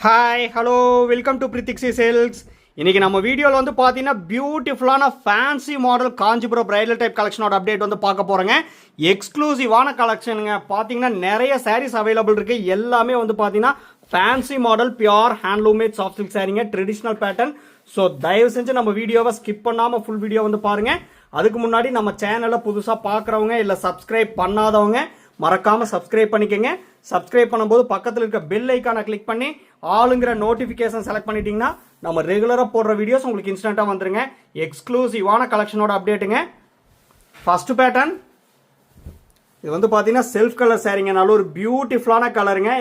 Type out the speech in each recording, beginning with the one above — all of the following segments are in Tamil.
ஹாய் ஹலோ வெல்கம் டு பிரித்திக்ஸி சேல்ஸ். இன்றைக்கி நம்ம வீடியோவில் வந்து பார்த்தீங்கன்னா பியூட்டிஃபுல்லான fancy model Kanchipuram bridal type கலெக்ஷனோட அப்டேட் வந்து பார்க்க போகிறேங்க. எக்ஸ்க்ளூசிவான கலெக்ஷனுங்க. பார்த்தீங்கன்னா நிறைய சாரீஸ் அவைலபிள் இருக்குது. எல்லாமே வந்து பார்த்தீங்கன்னா fancy model pure handloomed soft silk சாரீங்க, ட்ரெடிஷ்னல் பேட்டர்ன். ஸோ தயவு செஞ்சு நம்ம வீடியோவை ஸ்கிப் பண்ணாமல் ஃபுல் வீடியோ வந்து பாருங்கள். அதுக்கு முன்னாடி நம்ம சேனலை புதுசாக பார்க்குறவங்க இல்லை சப்ஸ்கிரைப் பண்ணாதவங்க மறக்காமல் சப்ஸ்கிரைப் பண்ணிக்கோங்க. சப்ஸ்கிரைப் பண்ணும்போது பக்கத்தில் இருக்க பெல் ஐக்கானை கிளிக் பண்ணி ஆளுங்கிற நோட்டிஃபிகேஷன் செலக்ட் பண்ணிட்டீங்கன்னா நம்ம ரெகுலராக போடுற வீடியோஸ் உங்களுக்கு இன்ஸ்டண்ட்டாக வந்துருங்க. எக்ஸ்க்ளூசிவான கலெக்ஷனோட அப்டேட்டுங்க. ஃபர்ஸ்ட் பேட்டர்ன் இது வந்து பார்த்தீங்கன்னா செல்ஃப் கலர் சாரீங்க. நல்ல ஒரு பியூட்டிஃபுல்லான கலருங்க,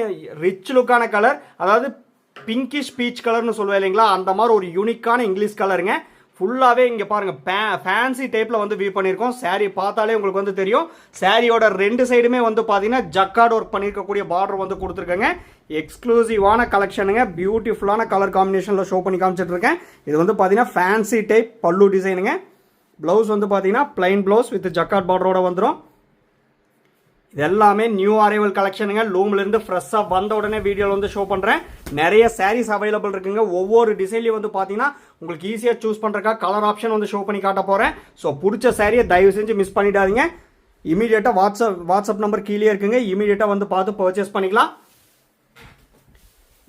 ரிச் லுக்கான கலர். அதாவது பிங்கிஷ் பீச் கலர்னு சொல்லுவேன் இல்லைங்களா, அந்த மாதிரி ஒரு யூனிக்கான இங்கிலீஷ் கலருங்க. ஃபுல்லாகவே இங்கே பாருங்கள் ஃபேன்சி டைப்பில் வந்து வியூ பண்ணியிருக்கோம். சாரீ பார்த்தாலே உங்களுக்கு வந்து தெரியும். சாரியோட ரெண்டு சைடுமே வந்து பார்த்தீங்கன்னா ஜக்கார்ட் ஒர்க் பண்ணியிருக்கக்கூடிய பார்டர் வந்து கொடுத்துருக்கேங்க. எக்ஸ்க்ளூசிவான கலெக்ஷனுங்க. பியூட்டிஃபுல்லான கலர் காம்பினேஷனில் ஷோ பண்ணி காமிச்சிட்டு இருக்கேன். இது வந்து பார்த்தீங்கன்னா ஃபேன்சி டைப் பல்லு டிசைனுங்க. ப்ளவுஸ் வந்து பார்த்தீங்கன்னா பிளைன் ப்ளவுஸ் வித் ஜக்கார்ட் பார்டரோட வந்துடும். இது எல்லாமே நியூ அரைவல் கலெக்ஷனுங்க. லூம்லேருந்து ஃப்ரெஷ்ஷாக வந்த உடனே வீடியோவில் வந்து ஷோ பண்ணுறேன். நிறைய சாரீஸ் அவைலபிள் இருக்குங்க. ஒவ்வொரு டிசைன்லையும் வந்து பார்த்தீங்கன்னா உங்களுக்கு ஈஸியாக சூஸ் பண்ணுறக்கா கலர் ஆப்ஷன் வந்து ஷோ பண்ணி காட்ட போகிறேன். ஸோ பிடிச்ச சாரியை தயவு செஞ்சு மிஸ் பண்ணிடாதீங்க. இமீடியட்டாக வாட்ஸ்அப் நம்பர் கீழே இருக்குங்க. இமீடியட்டாக வந்து பார்த்து பர்ச்சேஸ் பண்ணிக்கலாம்.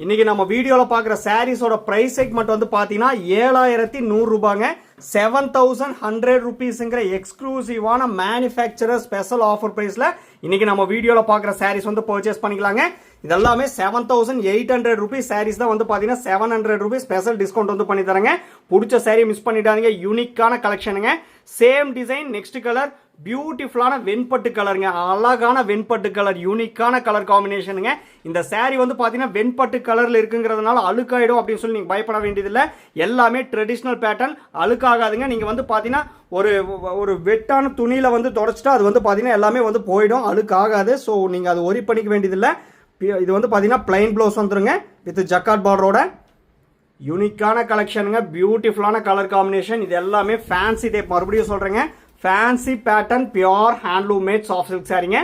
இன்றைக்கி நம்ம வீடியோவில் பார்க்குற சாரீஸோட ப்ரைஸ் செக்மெண்ட் வந்து பார்த்தீங்கன்னா 7100 ரூபாங்க. 7100 rupeesங்கிற எக்ஸ்க்ளூசிவான மேனுஃபேக்சரர் ஸ்பெஷல் ஆஃபர் ப்ரைஸில் இன்றைக்கி நம்ம வீடியோவில் பார்க்குற சாரீஸ் வந்து பர்ச்சேஸ் பண்ணிக்கலாங்க. இதெல்லாமே 7800 rupees சாரீஸ் தான் வந்து பார்த்தீங்கன்னா 700 rupees ஸ்பெஷல் டிஸ்கவுண்ட் வந்து பண்ணி தரேங்க. பிடிச்ச சாரீ மிஸ் பண்ணிட்டாதீங்க. யூனிக்கான கலெக்ஷனுங்க. சேம் டிசைன், நெக்ஸ்ட் கலர் பியூட்டிஃபுல்லான வெண்பட்டு கலருங்க. அழகான வெண்பட்டு கலர், யூனிக்கான கலர் காம்பினேஷனுங்க. இந்த சாரீ வந்து பார்த்தீங்கன்னா வெண்பட்டு கலரில் இருக்குங்கிறதுனால அழுக்காயிடும் அப்படின்னு சொல்லி நீங்கள் பயப்பட வேண்டியதில்லை. எல்லாமே ட்ரெடிஷ்னல் பேட்டர்ன், அழுக்காகாதுங்க. நீங்கள் வந்து பார்த்தீங்கன்னா ஒரு வெட்டான துணியில் வந்து தொடச்சிட்டா அது வந்து பார்த்தீங்கன்னா எல்லாமே வந்து போயிடும், அழுக்காகாது. ஸோ நீங்கள் அது ஒரி பண்ணிக்க வேண்டியதில்லை. இது வந்து பார்த்தீங்கன்னா பிளைன் ப்ளவுஸ் வந்துருங்க வித் ஜக்கார்ட் பார்டரோட. யூனிக்கான கலெக்ஷனுங்க. பியூட்டிஃபுல்லான கலர் காம்பினேஷன். இது எல்லாமே ஃபேன்சி டைப். மறுபடியும் சொல்கிறேங்க, fancy pattern pure handloom made soft silk சாரீங்க.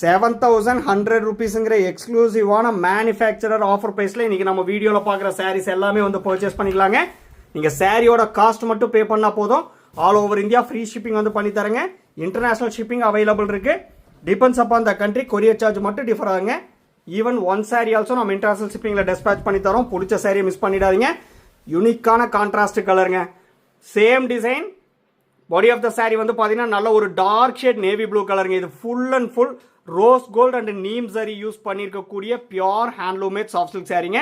7100 rupeesங்கிற எக்ஸ்க்ளூசிவான மேனுஃபேக்சரர் ஆஃபர் ப்ரைஸில் இன்றைக்கி நம்ம வீடியோவில் பார்க்குற சாரீஸ் எல்லாமே வந்து பர்ச்சேஸ் பண்ணிக்கலாங்க. நீங்கள் சாரியோட காஸ்ட் மட்டும் பே பண்ணால் போதும். All over India free shipping வந்து பண்ணி தரேங்க. இன்டர்நேஷ்னல் ஷிப்பிங் அவைலபிள் இருக்குது. Depends upon the country. Courier charge மட்டும் டிஃபர் ஆகுங்க. ஈவன் ஒன் சாரி ஆல்சோ நம்ம இன்டர்நேஷனல் ஷிப்பிங்கில் டிஸ்பேச் பண்ணி தரோம். பிடிச்ச சாரியை மிஸ் பண்ணிடாதீங்க. யூனிக்கான கான்ட்ராஸ்ட் கலருங்க. Same design. Body of the sari வந்து பார்த்தீங்கன்னா நல்ல ஒரு டார்க் ஷேட் நேவி ப்ளூ கலருங்க. இது full and full rose gold and neem zari use பண்ணியிருக்கக்கூடிய பியூர் ஹேண்ட்லூமேட் சாஃப்ட் சில்க் சாரீங்க.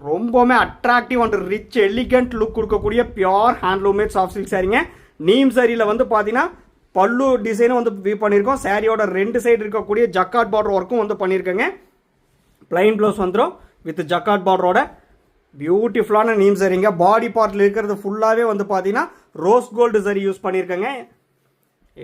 ரொம்பவுமே attractive and rich elegant look கொடுக்கக்கூடிய பியூர் ஹேண்ட்லூமேட் சாஃப்ட் சில்க் சாரீங்க. நீம் சரியில் வந்து பார்த்தீங்கன்னா பல்லு டிசைனும் வந்து வியூ பண்ணியிருக்கோம். சாரியோட ரெண்டு சைடு இருக்கக்கூடிய ஜக்கார்ட் பார்டர் ஒர்க்கும் வந்து பண்ணியிருக்கேங்க. பிளைன் ப்ளவுஸ் வந்துடும் வித் ஜக்கார்ட் பார்டரோட. பியூட்டிஃபுல்லான நீம் சரிங்க. பாடி பார்ட்டில் இருக்கிறது ஃபுல்லாகவே வந்து பார்த்தீங்கன்னா ரோஸ் கோல்டு சரி யூஸ் பண்ணியிருக்கேங்க.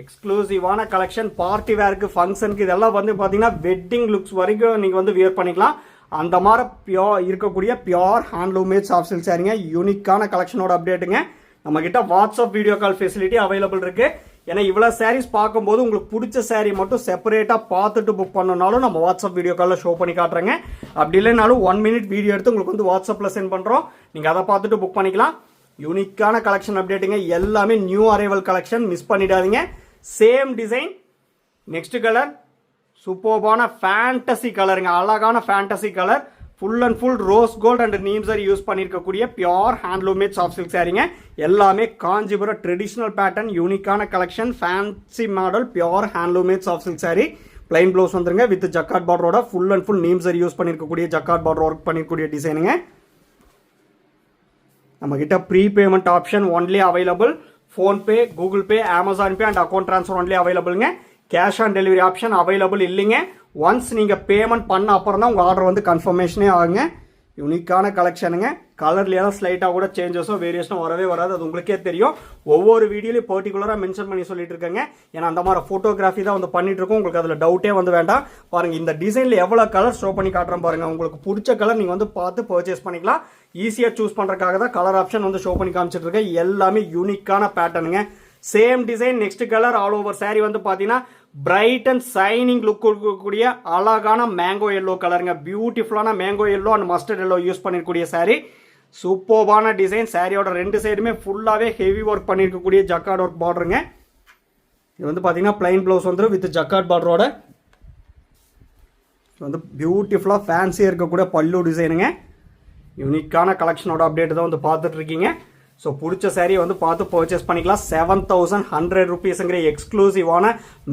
எக்ஸ்க்ளூசிவான கலெக்ஷன். பார்ட்டி வேருக்கு, ஃபங்க்ஷனுக்கு இதெல்லாம் வந்து பார்த்தீங்கன்னா வெட்டிங் லுக்ஸ் வரைக்கும் நீங்கள் வந்து வியர் பண்ணிக்கலாம். அந்த மாதிரி இருக்கக்கூடிய பியூர் ஹேண்ட்லூமேட் சாஃப்ட் சில்க் சாரீங்க. யூனிக்கான கலெக்ஷனோட அப்டேட்டுங்க. நம்மக்கிட்ட WhatsApp video call facility available இருக்குது. ஏன்னா இவ்வளோ சாரீஸ் பார்க்கும்போது உங்களுக்கு பிடிச்ச சாரீ மட்டும் செப்பரேட்டாக பார்த்துட்டு புக் பண்ணனாலும் நம்ம வாட்ஸ்அப் வீடியோ காலில் ஷோ பண்ணி காட்டுறேங்க. அப்படி இல்லைனாலும் 1 minute வீடியோ எடுத்து உங்களுக்கு வந்து வாட்ஸ்அப்பில் சென்ட் பண்ணுறோம். நீங்கள் அதை பார்த்துட்டு புக் பண்ணிக்கலாம். யூனிக்கான கலெக்ஷன் அப்டேட்டுங்க. எல்லாமே நியூ அரைவல் கலெக்ஷன், மிஸ் பண்ணிடாதீங்க. சேம் டிசைன், நெக்ஸ்ட் கலர் சூப்பர்பான ஃபேண்டசி கலருங்க. அழகான fantasy colour. Full and full rose gold and neem zari use பண்ணியிருக்கக்கூடிய பியூர் ஹேண்ட்லூமேட் சாஃப்ட் சில்க் சாரீங்க. எல்லாமே காஞ்சிபுரம் ட்ரெடிஷ்னல் பேட்டர்ன், யூனிக்கான collection, fancy model pure handloomed soft silk sari. Plain blouse வந்துருங்க வித் ஜக்கார்ட் பார்டரோட. Full and full neem zari use பண்ணியிருக்கக்கூடிய ஜக்கார்ட் பார்டர் ஒர்க் பண்ணியிருக்கக்கூடிய டிசைனுங்க. நம்மக்கிட்ட pre payment option only available. PhonePe, Google Pay, Amazon Pay and account transfer only அவைலபிளுங்க. Cash on delivery option available இல்லைங்க. ஒன்ஸ் நீங்கள் பேமெண்ட் பண்ண அப்புறம் தான் உங்கள் ஆர்டர் வந்து கன்ஃபர்மேஷனே ஆகுங்க. யூனிக்கான கலெக்ஷனுங்க. கலர்லையெல்லாம் ஸ்லைட்டாக கூட சேஞ்சஸோ வேரியேஷனோ வரவே வராது. அது உங்களுக்கே தெரியும். ஒவ்வொரு வீடியோலையும் பர்டிகுலராக மென்ஷன் பண்ணி சொல்லிட்டு இருக்கேங்க. ஏன்னா அந்த மாதிரி ஃபோட்டோகிராஃபி தான் வந்து பண்ணிட்டு இருக்கோம். உங்களுக்கு அதில் டவுட்டே வந்து வேண்டாம். பாருங்கள், இந்த டிசைனில் எவ்வளோ கலர் ஷோ பண்ணி காட்டுறேன் பாருங்கள். உங்களுக்கு பிடிச்ச கலர் நீங்கள் வந்து பார்த்து பர்ச்சேஸ் பண்ணிக்கலாம். ஈஸியாக சூஸ் பண்ணுறதுக்காக தான் கலர் ஆப்ஷன் வந்து ஷோ பண்ணி காமிச்சிட்டு இருக்கேன். எல்லாமே யூனிக்கான பேட்டர்னுங்க. Same design, next colour. All over sari வந்து பார்த்தீங்கன்னா பிரைட் அண்ட் சைனிங் லுக் கொடுக்கக்கூடிய அழகான மேங்கோ எல்லோ கலருங்க. பியூட்டிஃபுல்லான mango yellow and mustard yellow use பண்ணிருக்கக்கூடிய சாரி. சூப்பர்பான டிசைன். சாரியோட ரெண்டு சைடுமே ஃபுல்லாகவே ஹெவி ஒர்க் பண்ணியிருக்கக்கூடிய ஜக்கார்ட் ஒர்க் பார்டருங்க. இது வந்து பார்த்தீங்கன்னா பிளைன் ப்ளவுஸ் வந்துடும் வித் ஜக்கார்ட் பார்டரோட. வந்து பியூட்டிஃபுல்லாக ஃபேன்சியாக இருக்கக்கூடிய பல்லு டிசைனுங்க. யூனிக்கான கலெக்ஷனோட அப்டேட் தான் வந்து பார்த்துட்டு இருக்கீங்க. ஸோ பிடிச்ச சாரியை வந்து பார்த்து பர்ச்சேஸ் பண்ணிக்கலாம். 7100 rupeesங்கிற எக்ஸ்க்ளூசிவான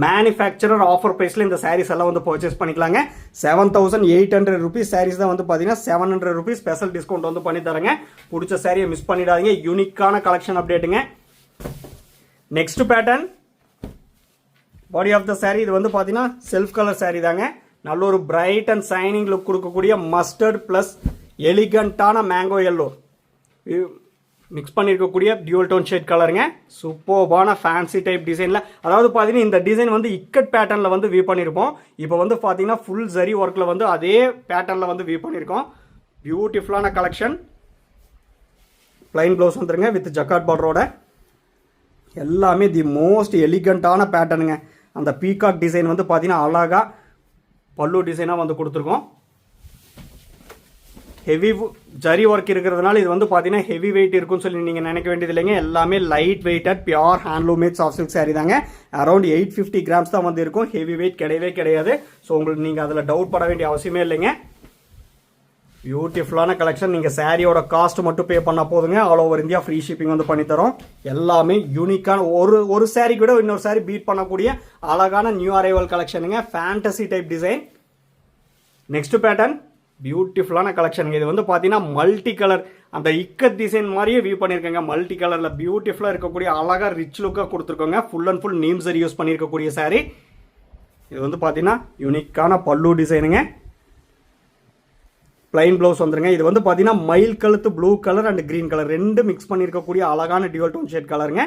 மேனுஃபேக்சரர் ஆஃபர் ப்ரைஸில் இந்த சாரீஸ் எல்லாம் வந்து பர்ச்சேஸ் பண்ணிக்கலாங்க. 7800 rupees சாரீஸ் தான் வந்து பார்த்தீங்கன்னா 700 rupees ஸ்பெஷல் டிஸ்கவுண்ட் வந்து பண்ணி தரேங்க. பிடிச்ச சாரியை மிஸ் பண்ணிடாதீங்க. யூனிக்கான கலெக்ஷன் அப்டேட்டுங்க. Next pattern body of the sari. இது வந்து பார்த்தீங்கன்னா செல்ஃப் கலர் சாரி தாங்க. நல்ல ஒரு பிரைட் அண்ட் சைனிங் லுக் கொடுக்கக்கூடிய மஸ்டர்ட் பிளஸ் எலிகண்டான மேங்கோ எல்லோ மிக்ஸ் பண்ணியிருக்கக்கூடிய டியூல் டோன் ஷேட் கலருங்க. சூப்பர்பான ஃபேன்சி டைப் டிசைனில், அதாவது பார்த்தீங்கன்னா இந்த டிசைன் வந்து இக்கட் பேட்டர்னில் வந்து வியூ பண்ணியிருப்போம். இப்போ வந்து பார்த்தீங்கன்னா ஃபுல் ஜரி ஒர்க்கில் வந்து அதே பேட்டர்னில் வந்து வியூ பண்ணியிருக்கோம். பியூட்டிஃபுல்லான கலெக்ஷன். பிளைன் ப்ளவுஸ் வந்துருங்க வித் ஜக்கார்ட் பார்டரோட. எல்லாமே தி மோஸ்ட் எலிகண்டான பேட்டர்னுங்க. அந்த பீகாக் டிசைன் வந்து பார்த்தீங்கன்னா அழகாக பல்லு டிசைனாக வந்து கொடுத்துருக்கோம். ஹெவி ஜரி ஒர்க் இருக்கிறதுனால இது வந்து பார்த்தீங்கன்னா ஹெவி வெயிட் இருக்குன்னு சொல்லி நீங்கள் நினைக்க வேண்டியது இல்லைங்க. எல்லாமே light weighted pure handloom made soft silk sari தாங்க. அரௌண்ட் 850 grams தான் வந்து இருக்கும். ஹெவி வெயிட் கிடையவே கிடையாது. ஸோ உங்களுக்கு நீங்கள் அதில் டவுட் பட வேண்டிய அவசியமே இல்லைங்க. பியூட்டிஃபுல்லான கலெக்ஷன். நீங்கள் சாரியோட காஸ்ட் மட்டும் பே பண்ணால் போதுங்க. All over India free shipping வந்து பண்ணித்தரோம். எல்லாமே யூனிக்கான ஒரு சாரி கூட இன்னொரு சாரி பீட் பண்ணக்கூடிய அழகான நியூ அரைவல் கலெக்ஷனுங்க. Fantasy type design. Next pattern பியூட்டிஃபுல்லான கலெக்ஷனுங்க. இது வந்து பார்த்தீங்கன்னா மல்டி கலர் அந்த இக்கத் டிசைன் மாதிரியே வியூ பண்ணியிருக்கேங்க. மல்டி கலரில் பியூட்டிஃபுல்லாக இருக்கக்கூடிய அழகாக ரிச் லுக்காக கொடுத்துருக்கோங்க. Full and full neem zari use பண்ணியிருக்கக்கூடிய சாரி. இது வந்து பார்த்தீங்கன்னா யூனிக்கான பல்லு டிசைனுங்க. பிளைன் ப்ளவுஸ் வந்துருங்க. இது வந்து பார்த்தீங்கன்னா மயில் கழுத்து blue colour and green colour ரெண்டு மிக்ஸ் பண்ணியிருக்கக்கூடிய அழகான டியூல் டோன் ஷேட் கலருங்க.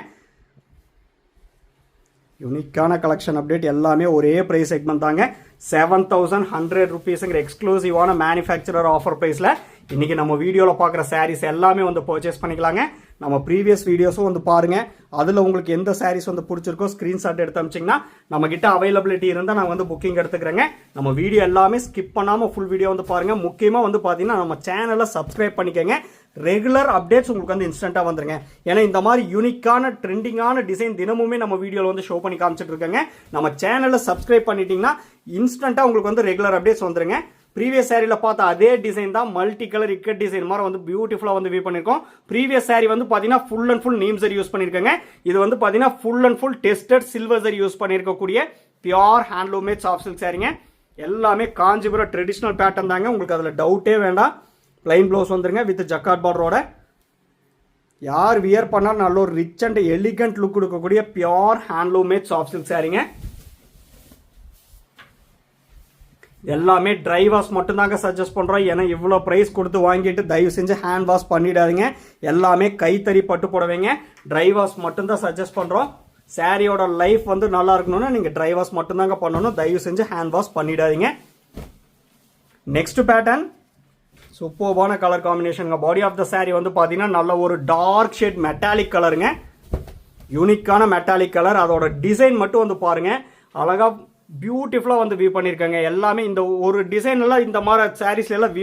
யூனிக்கான கலெக்ஷன் அப்டேட். எல்லாமே ஒரே ப்ரைஸ் செக்மெண்ட் தாங்க. 7100 rupeesங்கிற எக்ஸ்க்ளூசிவான மேனுஃபேக்சரர் ஆஃபர் ப்ரைஸில் இன்றைக்கி நம்ம வீடியோவில் பார்க்குற சாரீஸ் எல்லாமே வந்து பர்ச்சேஸ் பண்ணிக்கலாங்க. நம்ம ப்ரீவியஸ் வீடியோஸும் வந்து பாருங்கள். அதில் உங்களுக்கு எந்த சாரீஸ் வந்து பிடிச்சிருக்கோ ஸ்க்ரீன்ஷாட் எடுத்து அமிச்சிங்கன்னா நம்மக்கிட்ட அவைலபிலிட்டி இருந்தால் நான் வந்து புக்கிங் எடுத்துக்கிறேங்க. நம்ம வீடியோ எல்லாமே ஸ்கிப் பண்ணாமல் ஃபுல் வீடியோ வந்து பாருங்கள். முக்கியமாக வந்து பார்த்தீங்கன்னா நம்ம சேனலை சப்ஸ்கிரைப் பண்ணிக்கோங்க. ரெகுலர் அப்டேட்ஸ் உங்களுக்கு வந்து இன்ஸ்டன்ட்டாக வந்துருங்க. ஏன்னா இந்த மாதிரி யூனிக்கான ட்ரெண்டிங்கான டிசைன் தினமுமே நம்ம வீடியோவில் வந்து ஷோ பண்ணி காமிச்சிட்டு இருக்கேங்க. நம்ம சேனலை சப்ஸ்கிரைப் பண்ணிட்டீங்கன்னா இன்ஸ்டன்ட்டாக உங்களுக்கு வந்து ரெகுலர் அப்டேட்ஸ் வந்துருங்க. ப்ரீவியஸ் சாரியில் பார்த்த அதே டிசைன் தான் மல்டி கலர் இக்கட் டிசைன் மாதிரி வந்து பியூட்டிஃபுல்லாக வந்து வியூ பண்ணியிருக்கோம். ப்ரீவியஸ் சாரி வந்து பார்த்தீங்கன்னா full and full neem zari use பண்ணியிருக்கேங்க. இது வந்து பார்த்தீங்கன்னா full and full tested silver zari use பண்ணியிருக்கக்கூடிய pure handloom made soft silk சாரிங்க. எல்லாமே காஞ்சிபுரம் ட்ரெடிஷ்னல் பேட்டர்ன் தாங்க. உங்களுக்கு அதில் டவுட்டே வேண்டாம். பிளைன் ப்ளவுஸ் வந்துருங்க வித் ஜக்கார்ட் பார்டரோட. யார் வியர் பண்ணாலும் நல்ல ஒரு ரிச் அண்ட் எலிகண்ட் லுக் கொடுக்கக்கூடிய pure handloom made soft silk சாரிங்க. எல்லாமே ட்ரை வாஷ் மட்டும்தாங்க சஜஸ்ட் பண்ணுறோம். ஏன்னா இவ்வளோ ப்ரைஸ் கொடுத்து வாங்கிட்டு தயவு செஞ்சு ஹேண்ட் வாஷ் பண்ணிடாதீங்க. எல்லாமே கைத்தறி பட்டு போடுவீங்க. ட்ரை வாஷ் மட்டும்தான் சஜஸ்ட் பண்ணுறோம். சாரியோட லைஃப் வந்து நல்லா இருக்கணும்னா நீங்கள் ட்ரை வாஷ் மட்டும்தாங்க பண்ணணும். தயவு செஞ்சு ஹேண்ட் வாஷ் பண்ணிடாதீங்க. நெக்ஸ்ட் பேட்டர்ன் சூப்பர்பான கலர் காம்பினேஷனுங்க. பாடி ஆஃப் த சாரி வந்து பார்த்தீங்கன்னா நல்ல ஒரு டார்க் ஷேட் மெட்டாலிக் கலருங்க. யூனிக்கான மெட்டாலிக் கலர். அதோட டிசைன் மட்டும் வந்து பாருங்க அழகாக பியூட்டிஃபுல்லாக வந்து வியூ பண்ணியிருக்காங்க. எல்லாமே இந்த ஒரு டிசைன் எல்லாம் இந்த மாதிரி சாரீஸ்ல எல்லாம்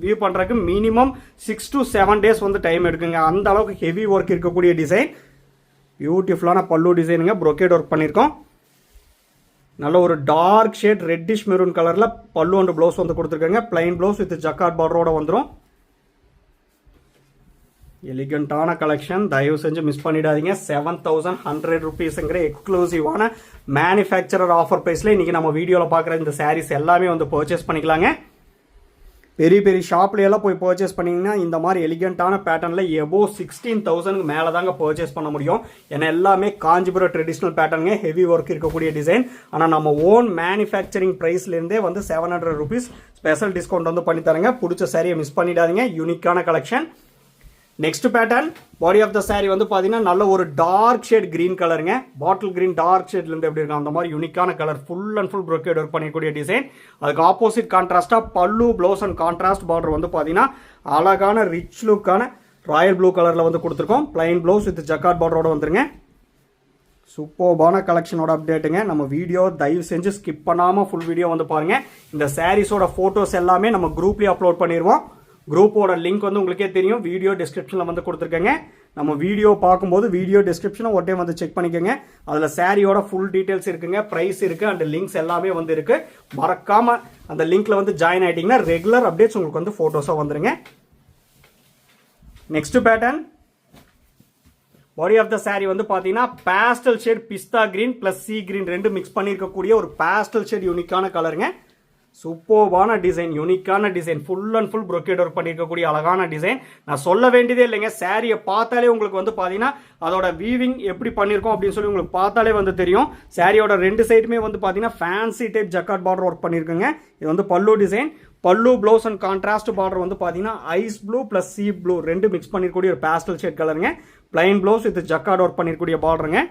வியூ பண்ணுறதுக்கு மினிமம் 6 to 7 days வந்து டைம் எடுக்குங்க. அந்த அளவுக்கு ஹெவி ஒர்க் இருக்கக்கூடிய டிசைன். பியூட்டிஃபுல்லான பல்லு டிசைனுங்க. ப்ரொக்கேட் ஒர்க் பண்ணியிருக்கோம். நல்ல ஒரு டார்க் ஷேட் ரெட்டிஷ் மெரூன் கலரில் பல்லு அண்ட் ப்ளவுஸ் வந்து கொடுத்துருக்காங்க. பிளைன் ப்ளவுஸ் வித் ஜக்கார்ட் பார்டரோட வந்துடும். எலிகண்டான கலெக்ஷன். தயவு செஞ்சு மிஸ் பண்ணிடாதீங்க. 7100 rupeesங்கிற எக்ஸ்க்ளூசிவான மேனுஃபேக்சரர் ஆஃபர் ப்ரைஸில் இன்றைக்கி நம்ம வீடியோவில் பார்க்குற இந்த சாரீஸ் எல்லாமே வந்து பர்ச்சேஸ் பண்ணிக்கலாங்க. பெரிய பெரிய ஷாப்லையெல்லாம் போய் பர்ச்சேஸ் பண்ணிங்கன்னா இந்த மாதிரி எலிகண்டான பேட்டர்னில் எபோவ் 16,000க்கு மேலே தாங்க பர்ச்சேஸ் பண்ண முடியும். ஏன்னா எல்லாமே காஞ்சிபுரம் ட்ரெடிஷ்னல் பேட்டர்னுங்க. ஹெவி ஒர்க் இருக்கக்கூடிய டிசைன். ஆனால் நம்ம ஓன் மேனுஃபேக்சரிங் ப்ரைஸ்லேருந்தே வந்து 700 rupees ஸ்பெஷல் டிஸ்கவுண்ட் வந்து பண்ணித்தரங்க. பிடிச்ச சாரியை மிஸ் பண்ணிடாதீங்க. யூனிக்கான collection. Next pattern body of the sari வந்து பார்த்தீங்கன்னா நல்ல ஒரு டார்க் ஷேட் கிரீன் கலருங்க. பாட்டில் கிரீன் டார்க் ஷேட்லேருந்து எப்படி இருக்கும் அந்த மாதிரி யூனிக்கான colour. Full and full brocade work பண்ணிக்கூடிய டிசைன். அதுக்கு ஆப்போசிட் கான்ட்ராஸ்டாக pallu blouse and contrast border வந்து பார்த்தீங்கன்னா அழகான ரிச் லுக்கான ராயல் ப்ளூ கலரில் வந்து கொடுத்துருக்கோம். பிளைன் ப்ளவுஸ் வித் ஜக்கார்ட் பார்டரோட வந்துருங்க. சூப்பர்பான கலெக்ஷனோட அப்டேட்டுங்க. நம்ம வீடியோ தயவு செஞ்சு ஸ்கிப் பண்ணாமல் ஃபுல் வீடியோ வந்து பாருங்கள். இந்த சாரீஸோட ஃபோட்டோஸ் எல்லாமே நம்ம குரூப்லேயே அப்லோட் பண்ணிடுவோம். குரூப்போட லிங்க் வந்து உங்களுக்கே தெரியும், வீடியோ டிஸ்கிரிப்ஷனில் வந்து கொடுத்துருக்கேங்க. நம்ம வீடியோ பார்க்கும்போது வீடியோ டிஸ்கிரிப்ஷனை ஒரு டைம் வந்து செக் பண்ணிக்கோங்க. அதில் சாரியோட ஃபுல் டீட்டெயில்ஸ் இருக்குங்க, ப்ரைஸ் இருக்குது அண்ட் லிங்க்ஸ் எல்லாமே வந்து இருக்குது. மறக்காமல் அந்த லிங்க்கில் வந்து ஜாயின் ஆகிட்டிங்கன்னா ரெகுலர் அப்டேட்ஸ் உங்களுக்கு வந்து ஃபோட்டோஸாக வந்துடுங்க. Next pattern body of the sari வந்து பார்த்தீங்கன்னா pastel shade pista green plus sea green ரெண்டு மிக்ஸ் பண்ணியிருக்கக்கூடிய ஒரு பேஸ்டல் ஷேட் யூனிக்கான கலருங்க. சூப்பர்பான டிசைன், யூனிக்கான design, full and full brocade work பண்ணியிருக்கக்கூடிய அழகான டிசைன். நான் சொல்ல வேண்டியதே இல்லைங்க, சாரியை பார்த்தாலே உங்களுக்கு வந்து பார்த்தீங்கன்னா அதோட வீவிங் எப்படி பண்ணியிருக்கோம் அப்படின்னு சொல்லி உங்களுக்கு பார்த்தாலே வந்து தெரியும். சாரியோட ரெண்டு சைடுமே வந்து பார்த்தீங்கன்னா fancy type jacquard border work பண்ணியிருக்குங்க. இது வந்து பல்லு டிசைன். பல்லு ப்ளவுஸ் அண்ட் கான்ட்ராஸ்ட் பார்டர் வந்து பார்த்தீங்கன்னா ice blue plus sea blue ரெண்டு மிக்ஸ் பண்ணிருக்கக்கூடிய ஒரு பேஸ்டல் ஷேட் கலருங்க. Plain blouse with jacquard work பண்ணிருக்கக்கூடிய பார்டருங்க.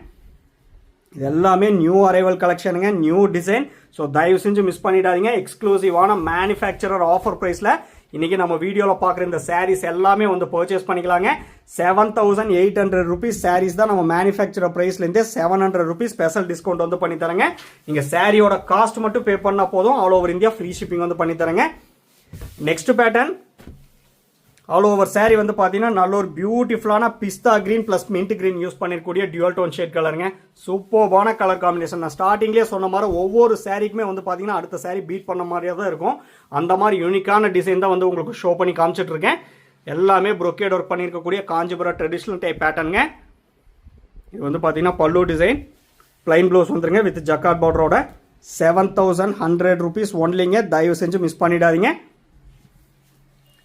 இது எல்லாமே நியூ அரைவல் கலெக்ஷனுங்க, நியூ டிசைன். ஸோ தயவு செஞ்சு மிஸ் பண்ணிடாதீங்க. எக்ஸ்க்ளூசிவான மேனுஃபேக்சரர் ஆஃபர் ப்ரைஸில் இன்னைக்கு நம்ம வீடியோவில் பார்க்குற இந்த சாரீஸ் எல்லாமே வந்து பர்ச்சேஸ் பண்ணிக்கலாங்க. 7,800 rupees சாரீஸ் தான் நம்ம மேனுஃபேக்சரர் ப்ரைஸ்லேருந்தே 700 rupees ஸ்பெஷல் டிஸ்கவுண்ட் வந்து பண்ணி தரேங்க. நீங்கள் சாரியோட காஸ்ட் மட்டும் பே பண்ணால் போதும், all over India free shipping வந்து பண்ணி தரேங்க. Next pattern all over sari வந்து பார்த்தீங்கன்னா நல்ல ஒரு பியூட்டிஃபுல்லான pista green plus mint green use பண்ணிருக்கக்கூடிய டியூவல் டோன் ஷேட் கலருங்க. சூப்பர்பான கலர் காம்பினேஷன். நான் ஸ்டார்டிங்லேயே சொன்ன மாதிரி ஒவ்வொரு சாரிக்குமே வந்து பார்த்தீங்கன்னா அடுத்த சாரி பீட் பண்ண மாதிரியே தான் இருக்கும். அந்த மாதிரி யூனிக்கான டிசைன் தான் வந்து உங்களுக்கு ஷோ பண்ணி காமிச்சிட்டு இருக்கேன். எல்லாமே ப்ரொக்கேட் ஒர்க் பண்ணியிருக்கக்கூடிய காஞ்சிபுரம் ட்ரெடிஷ்னல் டைப் பேட்டர்னுங்க. இது வந்து பார்த்தீங்கன்னா பல்லு டிசைன், பிளைன் ப்ளவுஸ் வந்துருங்க வித் ஜக்கார்ட் பார்டரோட. 7,100 rupees ஒன்லிங்க. தயவு செஞ்சு மிஸ் பண்ணிடாதீங்க.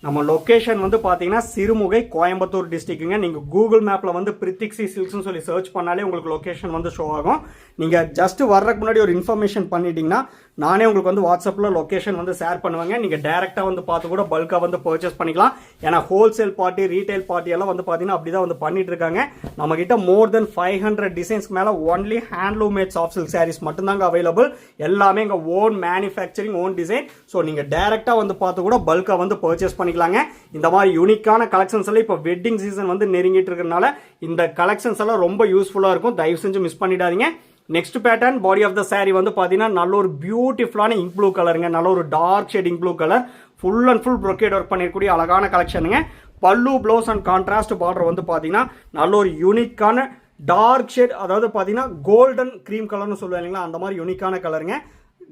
நம்ம லொக்கேஷன் வந்து பார்த்தீங்கன்னா சிறுமுகை, கோயம்புத்தூர் டிஸ்ட்ரிக்ட்டுங்க. நீங்கள் கூகுள் மேப்பில் வந்து பிரித்திக்ஸி சில்க்ஸ்னு சொல்லி சர்ச் பண்ணாலே உங்களுக்கு லொக்கேஷன் வந்து ஷோ ஆகும். நீங்கள் ஜஸ்ட் வர்றதுக்கு முன்னாடி ஒரு இன்ஃபர்மேஷன் பண்ணிட்டீங்கன்னா நானே உங்களுக்கு வந்து வாட்ஸ்அப்பில் லொக்கேஷன் வந்து ஷேர் பண்ணுவாங்க. நீங்கள் டேரெக்டாக வந்து பார்த்து கூட பல்காக வந்து பர்ச்சேஸ் பண்ணிக்கலாம். ஏன்னா ஹோல்சேல் பார்ட்டி, ரீட்டைல் பார்ட்டி எல்லாம் வந்து பார்த்தீங்கன்னா அப்படி தான் வந்து பண்ணிட்டு இருக்காங்க. நம்மகிட்ட மோர் தென் 500 டிசைன்ஸ்க்கு மேலே only handloom made soft silk saris மட்டும்தாங்க அவைலபிள். எல்லாமே எங்கள் own manufacturing, own design. So நீங்கள் டேரெக்டாக வந்து பார்த்து கூட பல்காக வந்து பர்ச்சேஸ் பண்ணிக்கலாங்க. இந்த மாதிரி யூனிக்கான கலெக்ஷன்ஸ் எல்லாம் இப்போ வெட்டிங் சீசன் வந்து நெருங்கிட்டு இருக்கிறதுனால இந்த கலெக்ஷன்ஸ் எல்லாம் ரொம்ப யூஸ்ஃபுல்லாக இருக்கும். தயவு செஞ்சு மிஸ் பண்ணிடாதீங்க. Next pattern body of the sari வந்து பார்த்தீங்கன்னா நல்ல ஒரு பியூட்டிஃபுல்லான இங்க் ப்ளூ கலருங்க. நல்ல ஒரு dark shade ink blue colour, full and full brocade work பண்ணிருக்கக்கூடிய அழகான கலெக்ஷனுங்க. பல்லு ப்ளவுஸ் அண்ட் கான்ட்ராஸ்ட் பார்டர் வந்து பார்த்தீங்கன்னா நல்ல ஒரு யூனிக்கான டார்க் ஷேட், அதாவது பார்த்தீங்கன்னா கோல்டன் க்ரீம் கலர்னு சொல்லுவாங்க, அந்த மாதிரி யூனிக்கான கலருங்க.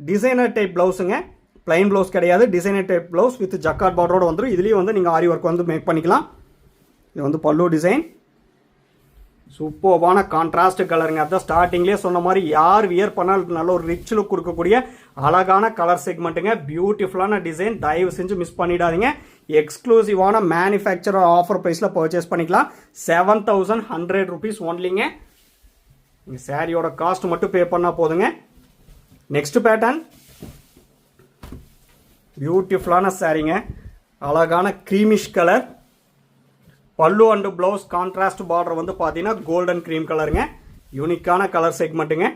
டிசைனர் டைப் ப்ளவுஸுங்க, பிளைன் ப்ளவுஸ் கிடையாது, designer type blouse with jacquard பார்டரோட வந்துடும். இதுலேயும் வந்து நீங்கள் ஆரி ஒர்க் வந்து மேக் பண்ணிக்கலாம். இது வந்து பல்லு டிசைன். சூப்பர்பான கான்ட்ராஸ்ட் கலருங்க. அதான் ஸ்டார்டிங்லேயே சொன்ன மாதிரி யார் வியர் பண்ணால் நல்ல ஒரு ரிச் லுக் கொடுக்கக்கூடிய அழகான கலர் செக்மெண்ட்டுங்க. பியூட்டிஃபுல்லான டிசைன். தயவு செஞ்சு மிஸ் பண்ணிடாதீங்க. எக்ஸ்க்ளூசிவான மேனுஃபேக்சரர் ஆஃபர் ப்ரைஸில் பர்ச்சேஸ் பண்ணிக்கலாம். 7,100 rupees ஒன்லிங்க. நீங்கள் சாரியோட காஸ்ட் மட்டும் பே பண்ணால் போதுங்க. நெக்ஸ்ட் பேட்டர்ன் பியூட்டிஃபுல்லான சாரிங்க. அழகான க்ரீமிஷ் கலர். பல்லு அண்டு ப்ளவுஸ் கான்ட்ராஸ்ட் பார்டர் வந்து பார்த்தீங்கன்னா கோல்டன் க்ரீம் கலருங்க. யூனிக்கான கலர் செக்மெண்ட்டுங்க.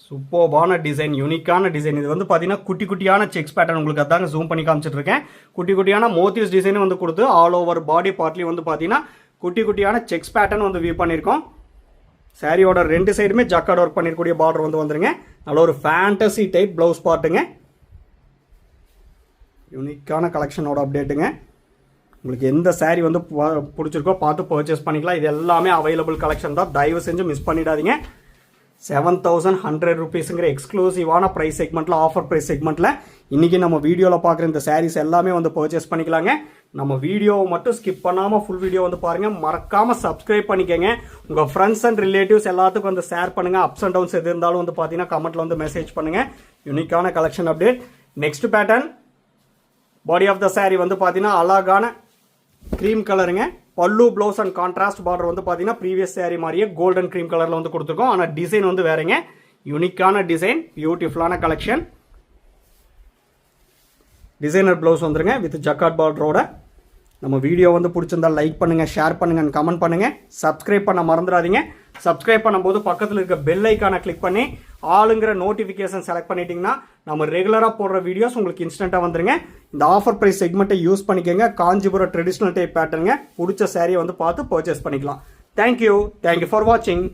சூப்பர்பான டிசைன், யூனிக்கான டிசைன். இது வந்து பார்த்தீங்கன்னா குட்டி குட்டியான செக்ஸ் பேட்டர்ன். உங்களுக்கு அதாங்க ஜூம் பண்ணி காமிச்சிட்டு இருக்கேன். குட்டி குட்டியான மோத்திவ்ஸ் டிசைன் வந்து கொடுத்து ஆல் ஓவர் பாடி பார்ட்லேயும் வந்து பார்த்தீங்கன்னா குட்டி குட்டியான செக்ஸ் பேட்டர்ன் வந்து வியூ பண்ணியிருக்கோம். சாரியோட ரெண்டு சைடுமே ஜக்கார்ட் ஒர்க் பண்ணிருக்கக்கூடிய பார்டர் வந்து வந்துருங்க. நல்ல ஒரு ஃபேண்டசி டைப் ப்ளவுஸ் பார்ட்டுங்க. யூனிக்கான கலெக்ஷனோட அப்டேட்டுங்க. உங்களுக்கு எந்த சாரீ வந்து பிடிச்சிருக்கோ பார்த்து பர்ச்சேஸ் பண்ணிக்கலாம். இது எல்லாமே அவைலபிள் கலெக்ஷன் தான். தயவு செஞ்சு மிஸ் பண்ணிடாதீங்க. 7,100 rupeesங்கிற எக்ஸ்க்ளூசிவான ப்ரைஸ் செக்மெண்ட்டில், ஆஃபர் ப்ரைஸ் செக்மெண்ட்டில் இன்றைக்கி நம்ம வீடியோவில் பார்க்குற இந்த சாரீஸ் எல்லாமே வந்து பர்ச்சேஸ் பண்ணிக்கலாங்க. நம்ம வீடியோவை மட்டும் ஸ்கிப் பண்ணாமல் ஃபுல் வீடியோ வந்து பாருங்கள். மறக்காமல் சப்ஸ்கிரைப் பண்ணிக்கோங்க. உங்கள் ஃப்ரெண்ட்ஸ் அண்ட் ரிலேட்டிவ்ஸ் எல்லாத்துக்கும் வந்து ஷேர் பண்ணுங்கள். அப்ஸ் அண்ட் டவுன்ஸ் எது இருந்தாலும் வந்து பார்த்தீங்கன்னா கமெண்ட்டில் வந்து மெசேஜ் பண்ணுங்கள். யூனிக்கான collection update. Next pattern body of the sari வந்து பார்த்தீங்கன்னா அழகான க்ரீம் கலருங்க. பல்லு ப்ளவுஸ் அண்ட் கான்ட்ராஸ்ட் பார்டர் வந்து பார்த்தீங்கன்னா ப்ரீவியஸ் சாரீ மாதிரியே கோல்டன் க்ரீம் கலரில் வந்து கொடுத்துருக்கோம். ஆனால் டிசைன் வந்து வேறங்க. யூனிக்கான டிசைன், பியூட்டிஃபுல்லான கலெக்ஷன். டிசைனர் ப்ளவுஸ் வந்துருங்க வித் ஜக்கார்ட் பார்டரோட. நம்ம வீடியோ வந்து பிடிச்சிருந்தா லைக் பண்ணுங்கள், ஷேர் பண்ணுங்கள், கமெண்ட் பண்ணுங்கள். சப்ஸ்கிரைப் பண்ண மறந்துடாதீங்க. சப்ஸ்கிரைப் பண்ணும்போது பக்கத்தில் இருக்க பெல் ஐக்கானை கிளிக் பண்ணி ஆளுங்கிற நோட்டிஃபிகேஷன் செலக்ட் பண்ணிட்டீங்கன்னா நம்ம ரெகுலராக போடுற வீடியோஸ் உங்களுக்கு இன்ஸ்டண்ட்டாக வந்துருங்க. இந்த ஆஃபர் ப்ரைஸ் செக்மெண்ட்டை யூஸ் பண்ணிக்கோங்க. காஞ்சிபுரம் ட்ரெடிஷ்னல் டைப் பேட்டர்னுங்க. பிடிச்ச சாரியை வந்து பார்த்து பர்ச்சேஸ் பண்ணிக்கலாம். தேங்க்யூ ஃபார் வாட்சிங்.